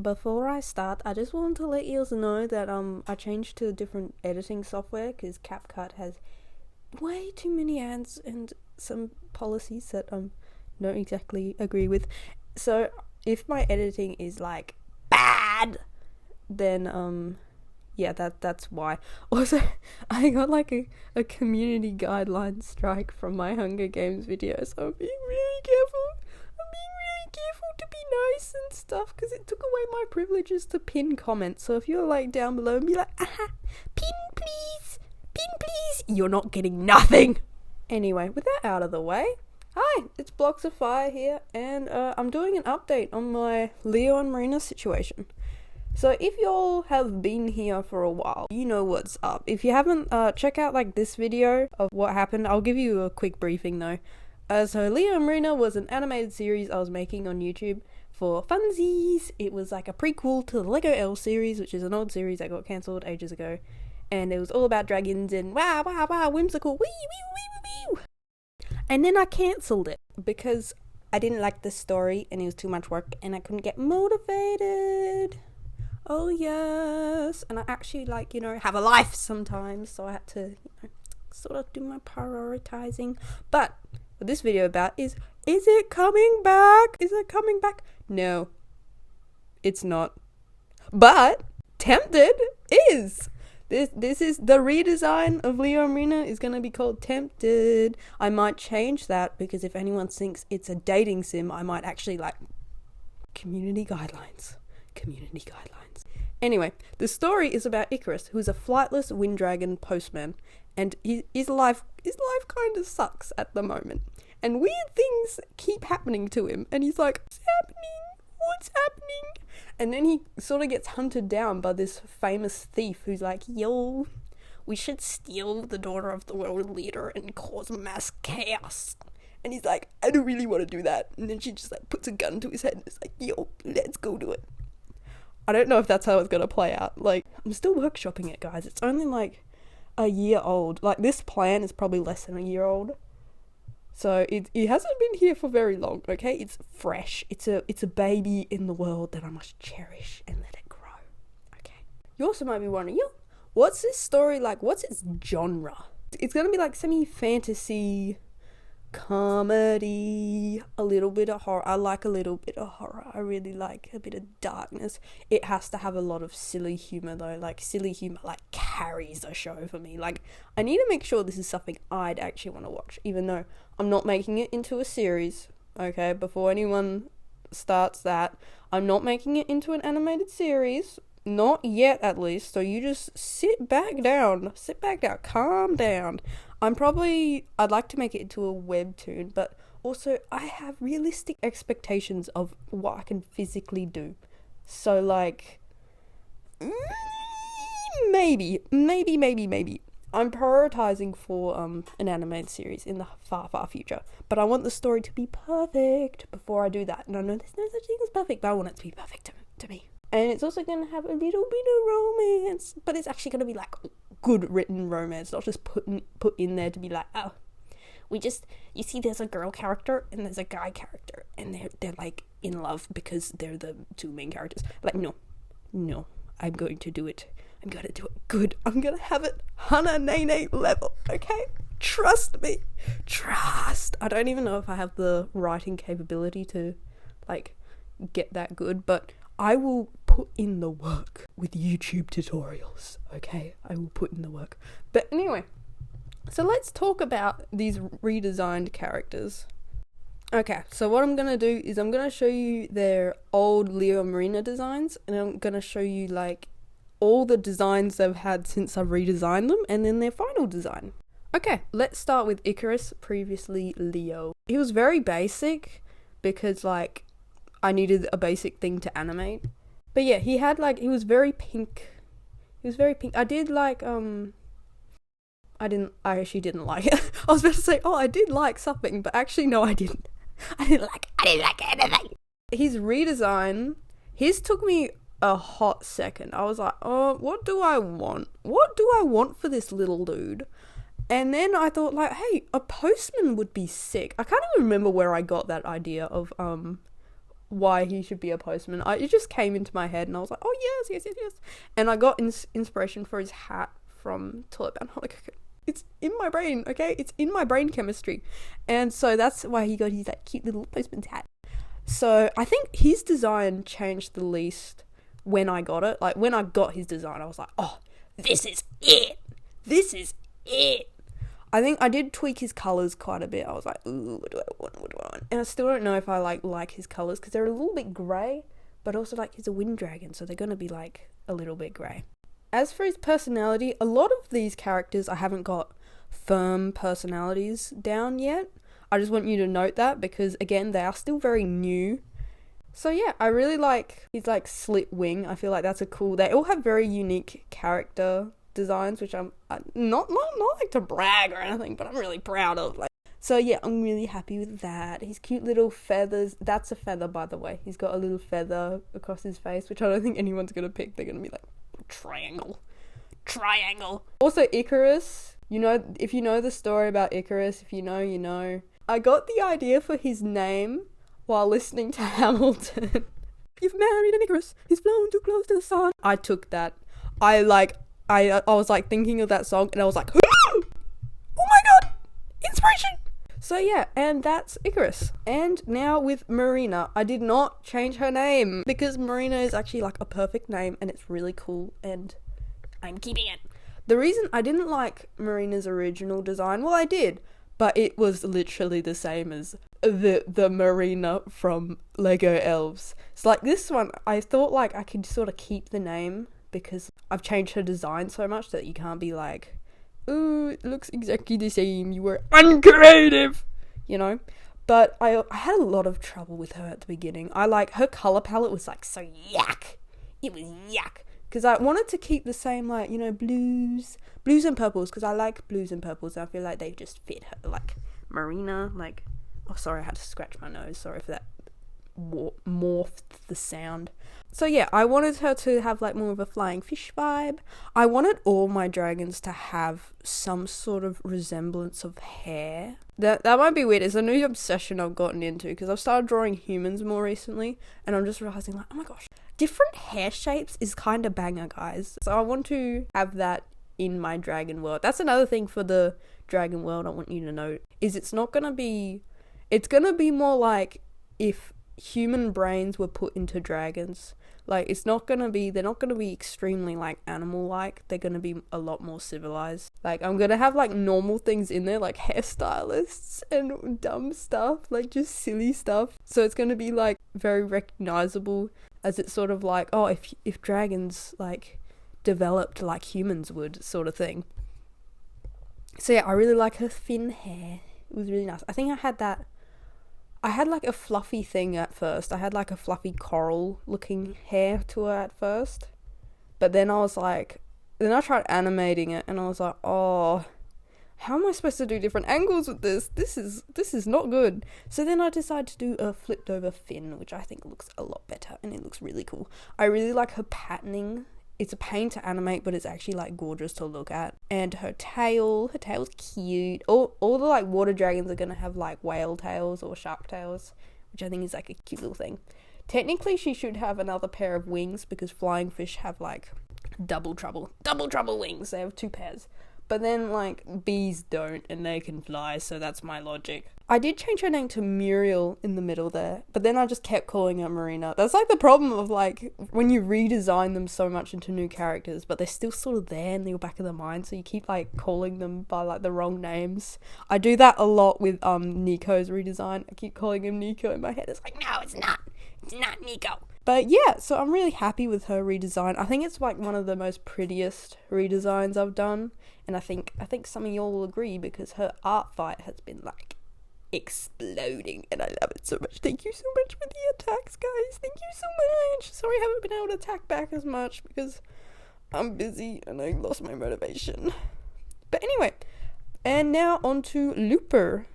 Before I start, I just want to let you know that I changed to a different editing software because CapCut has way too many ads and some policies that don't exactly agree with. So if my editing is like bad, then yeah, that's why. Also, I got like a community guideline strike from my Hunger Games video, so I'm being really careful. I'm being really careful to be nice and stuff, because it took away my privileges to pin comments. So if you're like down below and be like, pin please, you're not getting nothing. Anyway, with that out of the way, hi, it's Blocks of Fire here, and I'm doing an update on my Leo and Marina situation. So if y'all have been here for a while, you know what's up. If you haven't, check out like this video of what happened. I'll give you a quick briefing though. So Leo and Marina was an animated series I was making on YouTube for funsies. It was like a prequel to the Lego L series, which is an old series that got cancelled ages ago. And it was all about dragons and wow, whimsical, wee. And then I cancelled it because I didn't like the story and it was too much work and I couldn't get motivated. Oh yes, and I actually have a life sometimes, so I had to sort of do my prioritizing. But what this video about is it coming back? Is it coming back? No, it's not. But Tempted is. This is the redesign of Leo and Marina is going to be called Tempted. I might change that because if anyone thinks it's a dating sim, I might actually community guidelines. Anyway, the story is about Icarus, who's a flightless wind dragon postman, and his life kind of sucks at the moment. And weird things keep happening to him, and he's like, what's happening? And then he sort of gets hunted down by this famous thief who's like, yo, we should steal the daughter of the world leader and cause mass chaos. And he's like, I don't really want to do that. And then she just puts a gun to his head and is like, yo, let's go do it. I don't know if that's how it's going to play out. I'm still workshopping it, guys. It's only a year old. This plan is probably less than a year old. So it hasn't been here for very long, okay? It's fresh. It's a baby in the world that I must cherish and let it grow, okay? You also might be wondering, what's this story like? What's its genre? It's going to be semi-fantasy, comedy, a little bit of horror. I like a little bit of horror. I really like a bit of darkness. It has to have a lot of silly humor though. Silly humor carries a show for me. I need to make sure this is something I'd actually want to watch, even though I'm not making it into a series. Okay, before anyone starts that, I'm not making it into an animated series. Not yet, at least. So you just sit back down, calm down. I'd like to make it into a webtoon, but also I have realistic expectations of what I can physically do. So maybe. I'm prioritizing for an animated series in the far future, but I want the story to be perfect before I do that. And I know there's no such thing as perfect, but I want it to be perfect to me. And it's also going to have a little bit of romance, but it's actually going to be good written romance, not just put in there to be you see there's a girl character and there's a guy character and they're in love because they're the two main characters. No, I'm going to do it. I'm going to do it good. I'm going to have it Hana Nene level, okay? Trust me. Trust. I don't even know if I have the writing capability to get that good, but I will put in the work with YouTube tutorials, okay? I will put in the work. But anyway, so let's talk about these redesigned characters. Okay, so what I'm going to do is I'm going to show you their old Leo and Marina designs, and I'm going to show you all the designs they've had since I've redesigned them, and then their final design. Okay, let's start with Icarus, previously Leo. He was very basic because I needed a basic thing to animate. But yeah, he had he was very pink. I did I actually didn't like it. I was about to say, I did like something, but actually no, I didn't. I didn't like anything. His redesign, his took me a hot second. I was like, what do I want? What do I want for this little dude? And then I thought hey, a postman would be sick. I can't even remember where I got that idea of why he should be a postman. It just came into my head and I was like, oh yes. And I got inspiration for his hat from Toilet Bound Holly Coco. It's in my brain, okay? It's in my brain chemistry. And so that's why he got his that cute little postman's hat. So I think his design changed the least when I got it. Like when I got his design, I was like, oh, this is it. This is it. I think I did tweak his colours quite a bit. I was like, ooh, what do I want? And I still don't know if I like his colours because they're a little bit grey, but also like he's a wind dragon, so they're going to be like a little bit grey. As for his personality, a lot of these characters I haven't got firm personalities down yet. I just want you to note that because again, they are still very new. So yeah, I really like his like slit wing. I feel like that's they all have very unique character designs, which I'm not like to brag or anything, but I'm really proud of. Like, so yeah, I'm really happy with that. His cute little feathers. That's a feather, by the way. He's got a little feather across his face, which I don't think anyone's gonna pick. They're gonna be like triangle. Also Icarus. You know, if you know the story about Icarus, if you know, you know. I got the idea for his name while listening to Hamilton. You've married an Icarus. He's flown too close to the sun. I took that. I was like thinking of that song and I was like, oh my god, inspiration. So yeah, and that's Icarus. And now with Marina, I did not change her name because Marina is actually like a perfect name and it's really cool and I'm keeping it. The reason I didn't like Marina's original design, well I did, but it was literally the same as the Marina from Lego Elves. It's like this one, I thought like I could sort of keep the name because I've changed her design so much that you can't be like, ooh, it looks exactly the same, you were uncreative, you know? But I had a lot of trouble with her at the beginning. Her colour palette was like so yuck. It was yuck. Because I wanted to keep the same, like, you know, blues and purples, because I like blues and purples, and I feel like they just fit her, like, Marina, like, oh, sorry, I had to scratch my nose, sorry for that, morphed the sound. So yeah, I wanted her to have, like, more of a flying fish vibe. I wanted all my dragons to have some sort of resemblance of hair. That might be weird, it's a new obsession I've gotten into, because I've started drawing humans more recently, and I'm just realising, like, oh my gosh, different hair shapes is kind of banger, guys. So I want to have that in my dragon world. That's another thing for the dragon world I want you to know, is it's gonna be more like if human brains were put into dragons. Like, they're not gonna be extremely, like, animal-like. They're gonna be a lot more civilized. Like, I'm gonna have, like, normal things in there, like hairstylists and dumb stuff, like, just silly stuff. So it's gonna be, like, very recognizable, as it's sort of like, oh, if dragons, like, developed like humans would, sort of thing. So yeah, I really like her thin hair. It was really nice. I think I had like a fluffy thing at first. I had like a fluffy coral looking hair to her at first. But then I tried animating it and I was like, oh, how am I supposed to do different angles with this? This is not good. So then I decided to do a flipped over fin, which I think looks a lot better and it looks really cool. I really like her patterning. It's a pain to animate, but it's actually like gorgeous to look at. And her tail's cute. All the like water dragons are gonna have like whale tails or shark tails, which I think is like a cute little thing. Technically she should have another pair of wings because flying fish have like double trouble wings. They have 2 pairs. But then, like, bees don't, and they can fly, so that's my logic. I did change her name to Muriel in the middle there, but then I just kept calling her Marina. That's, like, the problem of, like, when you redesign them so much into new characters, but they're still sort of there in the back of the mind, so you keep, like, calling them by, like, the wrong names. I do that a lot with, Nico's redesign. I keep calling him Nico in my head. It's like, no, it's not. It's not Nico. But yeah, so I'm really happy with her redesign. I think it's like one of the most prettiest redesigns I've done. And I think some of y'all will agree because her art fight has been like exploding and I love it so much. Thank you so much for the attacks, guys. Thank you so much. Sorry I haven't been able to attack back as much because I'm busy and I lost my motivation. But anyway, and now on to Looper.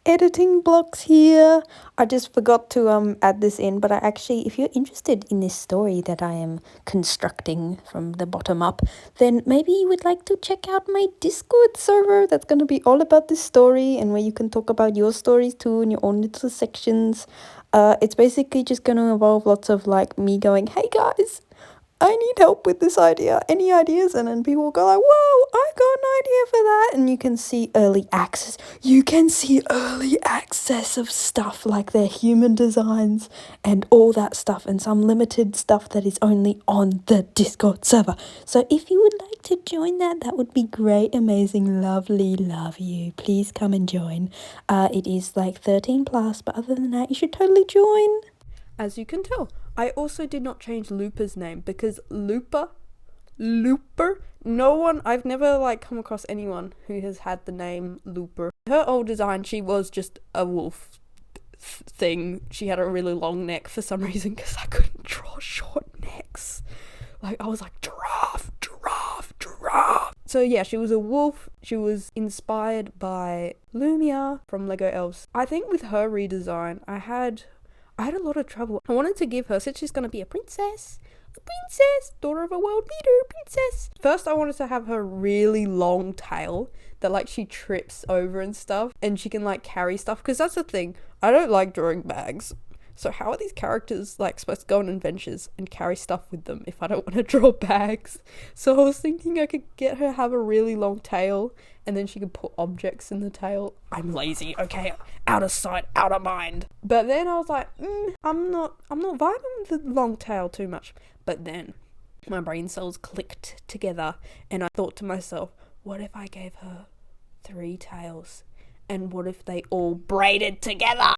Editing blocks here. I just forgot to add this in, but I actually, if you're interested in this story that I am constructing from the bottom up, then maybe you would like to check out my Discord server. That's going to be all about this story and where you can talk about your stories too in your own little sections. It's basically just going to involve lots of like me going, hey guys, I need help with this idea. Any ideas? And then people will go like, whoa, I got an idea for that. And you can see early access. You can see early access of stuff like their human designs and all that stuff, and some limited stuff that is only on the Discord server. So if you would like to join that, that would be great, amazing, lovely, love you. Please come and join. It is like 13 plus, but other than that, you should totally join. As you can tell, I also did not change Looper's name because Looper, I've never like come across anyone who has had the name Looper. Her old design, she was just a wolf thing. She had a really long neck for some reason because I couldn't draw short necks. Like, I was like, giraffe. So yeah, she was a wolf. She was inspired by Lumia from Lego Elves. I think with her redesign, I had a lot of trouble. I wanted to give her, since she's going to be a princess, daughter of a world leader, princess. First, I wanted to have her really long tail that like she trips over and stuff, and she can like carry stuff, because that's the thing. I don't like drawing bags. So how are these characters like supposed to go on adventures and carry stuff with them if I don't want to draw bags? So I was thinking I could get her have a really long tail, and then she could put objects in the tail. I'm lazy, okay? Out of sight, out of mind. But then I was like, I'm not vibing with the long tail too much. But then my brain cells clicked together, and I thought to myself, what if I gave her 3 tails? And what if they all braided together?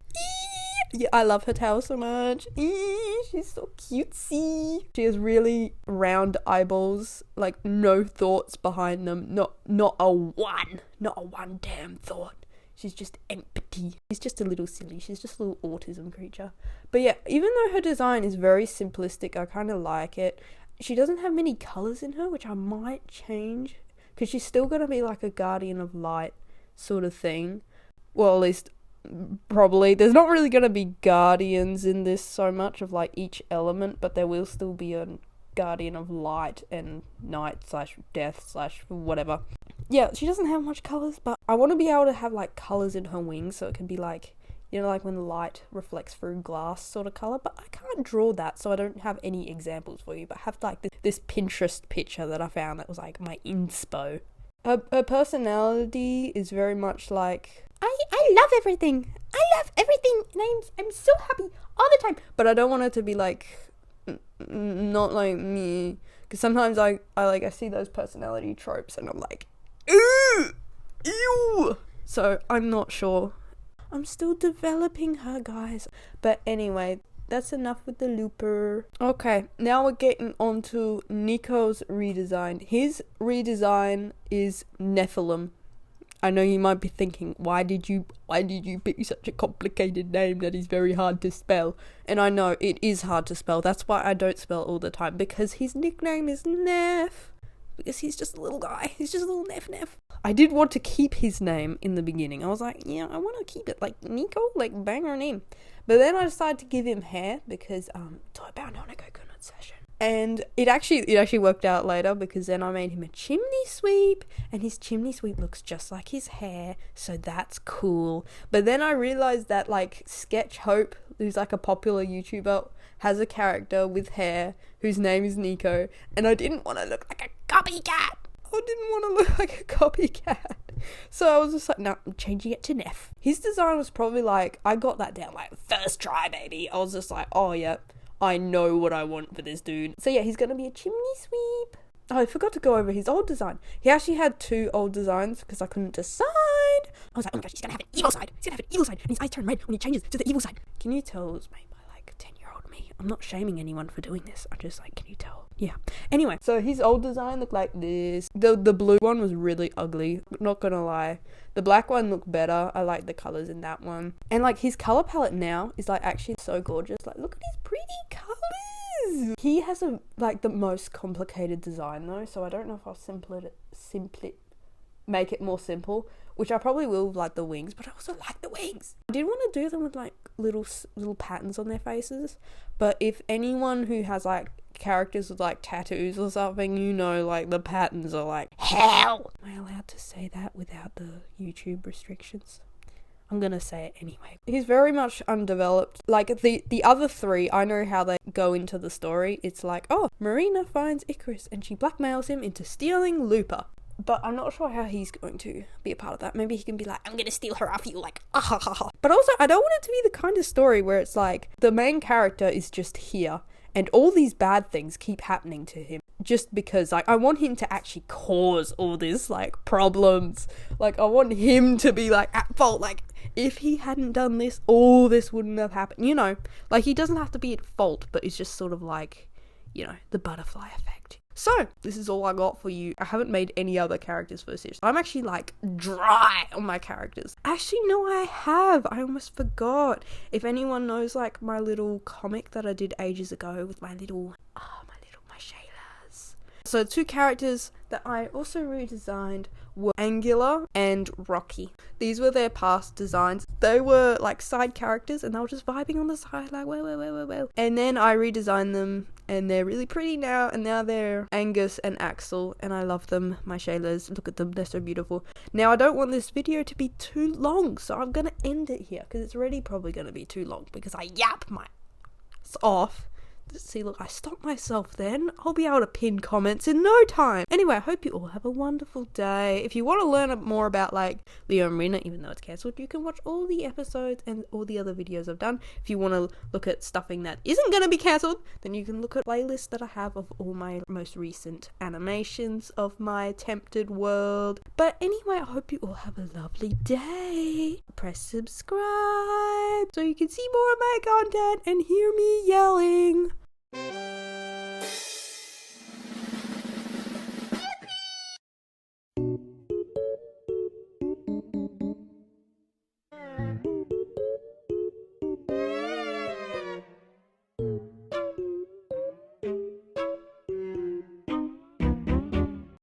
Yeah, I love her tail so much. She's so cutesy. She has really round eyeballs, like no thoughts behind them. Not a one damn thought. She's just empty. She's just a little silly. She's just a little autism creature. But yeah, even though her design is very simplistic, I kind of like it. She doesn't have many colours in her, which I might change, because she's still going to be like a guardian of light sort of thing. Well, at least probably. There's not really going to be guardians in this so much of like each element, but there will still be a guardian of light and night / death / whatever. Yeah, she doesn't have much colours, but I want to be able to have like colours in her wings, so it can be like, you know, like when the light reflects through glass sort of colour. But I can't draw that, so I don't have any examples for you, but I have like this Pinterest picture that I found that was like my inspo. Her personality is very much like, I love everything. And I'm so happy all the time. But I don't want it to be like, not like me. Because sometimes I see those personality tropes and I'm like, ew. So I'm not sure. I'm still developing her, guys. But anyway, that's enough with the Looper. Okay, now we're getting on to Nico's redesign. His redesign is Nephilim. I know you might be thinking, why did you pick such a complicated name that is very hard to spell? And I know it is hard to spell. That's why I don't spell all the time, because his nickname is Neph. Because he's just a little guy. He's just a little Neph. I did want to keep his name in the beginning. I was like, yeah, I want to keep it like Nico, like banger name. But then I decided to give him hair because talk about on a coconut session. And it actually worked out later, because then I made him a chimney sweep, and his chimney sweep looks just like his hair, so that's cool. But then I realized that like Sketch Hope, who's like a popular YouTuber, has a character with hair whose name is Nico, and I didn't want to look like a copycat. So I was just like, no, I'm changing it to Neph. His design was probably like, I got that down like first try, baby. I was just like, oh yeah, I know what I want for this dude. So yeah, he's gonna be a chimney sweep. Oh, I forgot to go over his old design. He actually had 2 old designs because I couldn't decide. I was like, oh my gosh, he's gonna have an evil side. And his eyes turn red when he changes to the evil side. Can you tell it was made by like 10-year-old me? I'm not shaming anyone for doing this. I'm just like, can you tell? Yeah. Anyway, so his old design looked like this. The blue one was really ugly, not gonna lie. The black one looked better. I like the colours in that one. And like his colour palette now is like actually so gorgeous. Like, look at his pretty colours. He has the most complicated design though, so I don't know if I'll simply make it more simple, which I probably will with like the wings, but I also like the wings. I did want to do them with like little patterns on their faces, but if anyone who has like characters with like tattoos or something, you know, like the patterns are like hell. Am I allowed to say that without the YouTube restrictions? I'm gonna say it anyway. He's very much undeveloped. Like, the other three, I know how they go into the story. It's like, oh, Marina finds Icarus and she blackmails him into stealing Looper. But I'm not sure how he's going to be a part of that. Maybe he can be like, I'm gonna steal her off you, like, ah ha ha ha. But also, I don't want it to be the kind of story where it's like, the main character is just here, and all these bad things keep happening to him. Just because, like, I want him to actually cause all this, like, problems. Like, I want him to be, like, at fault. Like, if he hadn't done this, all this wouldn't have happened. You know, like, he doesn't have to be at fault, but it's just sort of like, you know, the butterfly effect. So, this is all I got for you. I haven't made any other characters for this series. I'm actually, like, dry on my characters. Actually, no, I have. I almost forgot. If anyone knows, like, my little comic that I did ages ago with my shailers. So, 2 characters that I also redesigned were Angular and Rocky. These were their past designs. They were, like, side characters, and they were just vibing on the side, like, well. And then I redesigned them, and they're really pretty now, and now they're Angus and Axel, and I love them, my shailers. Look at them, they're so beautiful. Now, I don't want this video to be too long, so I'm gonna end it here, because it's already probably gonna be too long, because I yap my ass off. See, look, I stopped myself then. I'll be able to pin comments in no time. Anyway, I hope you all have a wonderful day. If you want to learn more about, like, Leo and Marina, even though it's cancelled, you can watch all the episodes and all the other videos I've done. If you want to look at stuffing that isn't going to be cancelled, then you can look at playlists that I have of all my most recent animations of my attempted world. But anyway, I hope you all have a lovely day. Press subscribe so you can see more of my content and hear me yelling.